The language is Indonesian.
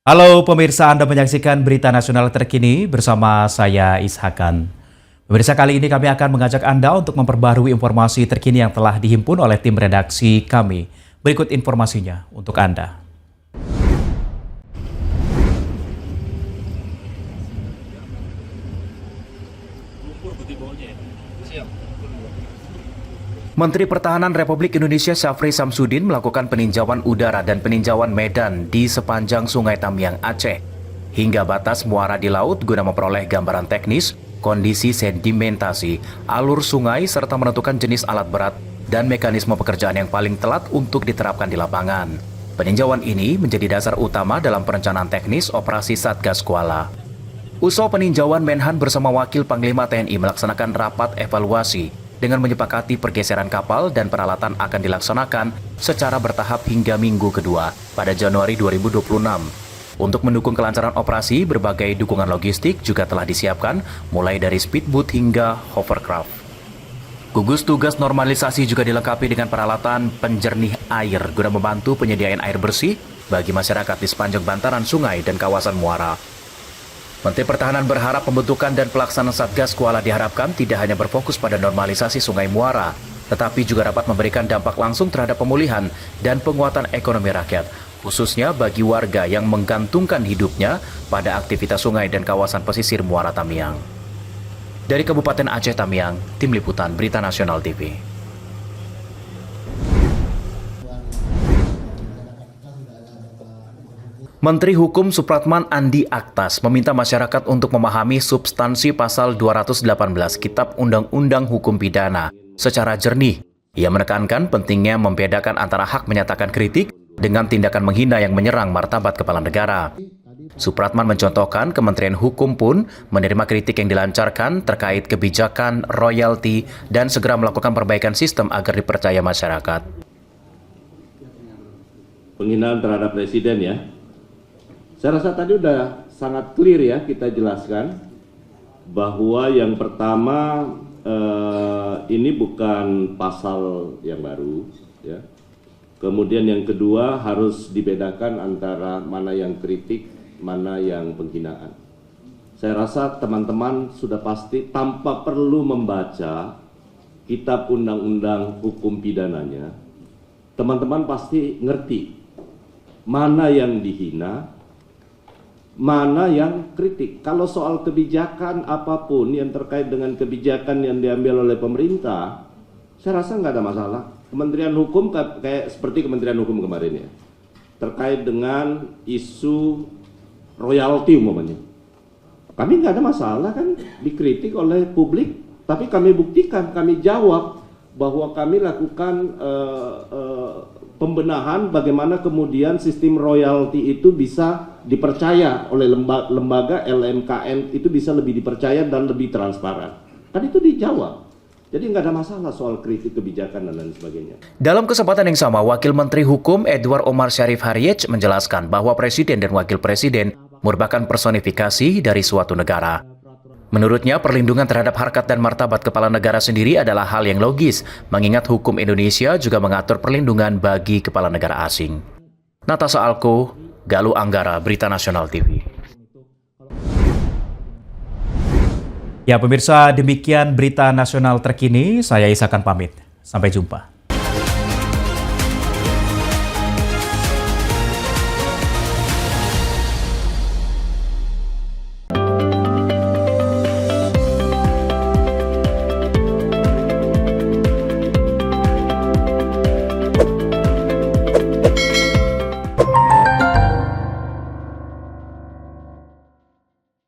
Halo pemirsa, Anda menyaksikan berita nasional terkini bersama saya Ishakan. Pemirsa, kali ini kami akan mengajak Anda untuk memperbarui informasi terkini yang telah dihimpun oleh tim redaksi kami. Berikut informasinya untuk Anda. Menteri Pertahanan Republik Indonesia Syafri Samsudin melakukan peninjauan udara dan peninjauan medan di sepanjang Sungai Tamiang, Aceh, hingga batas muara di laut guna memperoleh gambaran teknis, kondisi sedimentasi, alur sungai, serta menentukan jenis alat berat dan mekanisme pekerjaan yang paling telat untuk diterapkan di lapangan. Peninjauan ini menjadi dasar utama dalam perencanaan teknis operasi Satgas Kuala. Usai peninjauan, Menhan bersama Wakil Panglima TNI melaksanakan rapat evaluasi dengan menyepakati pergeseran kapal dan peralatan akan dilaksanakan secara bertahap hingga minggu kedua pada Januari 2026. Untuk mendukung kelancaran operasi, berbagai dukungan logistik juga telah disiapkan, mulai dari speedboat hingga hovercraft. Gugus tugas normalisasi juga dilengkapi dengan peralatan penjernih air guna membantu penyediaan air bersih bagi masyarakat di sepanjang bantaran sungai dan kawasan muara. Menteri Pertahanan berharap pembentukan dan pelaksanaan Satgas Kuala diharapkan tidak hanya berfokus pada normalisasi sungai muara, tetapi juga dapat memberikan dampak langsung terhadap pemulihan dan penguatan ekonomi rakyat, khususnya bagi warga yang menggantungkan hidupnya pada aktivitas sungai dan kawasan pesisir Muara Tamiang. Dari Kabupaten Aceh Tamiang, Tim Liputan Berita Nasional TV. Menteri Hukum Supratman Andi Aktas meminta masyarakat untuk memahami substansi pasal 218 Kitab Undang-Undang Hukum Pidana secara jernih. Ia menekankan pentingnya membedakan antara hak menyatakan kritik dengan tindakan menghina yang menyerang martabat kepala negara. Supratman mencontohkan Kementerian Hukum pun menerima kritik yang dilancarkan terkait kebijakan, royalti, dan segera melakukan perbaikan sistem agar dipercaya masyarakat. Penghinaan terhadap presiden ya. Saya rasa tadi udah sangat clear ya kita jelaskan bahwa yang pertama ini bukan pasal yang baru ya. Kemudian yang kedua harus dibedakan antara mana yang kritik, mana yang penghinaan. Saya rasa teman-teman sudah pasti tanpa perlu membaca Kitab Undang-Undang Hukum Pidananya, teman-teman pasti ngerti mana yang dihina, mana yang kritik. Kalau soal kebijakan apapun yang terkait dengan kebijakan yang diambil oleh pemerintah, saya rasa nggak ada masalah. Kementerian Hukum kayak seperti Kementerian Hukum kemarin ya, terkait dengan isu royalti umpamanya. Kami nggak ada masalah kan dikritik oleh publik, tapi kami buktikan, kami jawab bahwa kami lakukan pembenahan bagaimana kemudian sistem royalti itu bisa dipercaya oleh lembaga LMKN, itu bisa lebih dipercaya dan lebih transparan. Kan itu dijawab. Jadi nggak ada masalah soal kritik kebijakan dan lain sebagainya. Dalam kesempatan yang sama, Wakil Menteri Hukum Edward Omar Syarif Haryech menjelaskan bahwa Presiden dan Wakil Presiden merupakan personifikasi dari suatu negara. Menurutnya, perlindungan terhadap harkat dan martabat kepala negara sendiri adalah hal yang logis, mengingat hukum Indonesia juga mengatur perlindungan bagi kepala negara asing. Natasha Alko, Galuh Anggara, Berita Nasional TV. Ya pemirsa, demikian Berita Nasional terkini. Saya Ishakan pamit. Sampai jumpa.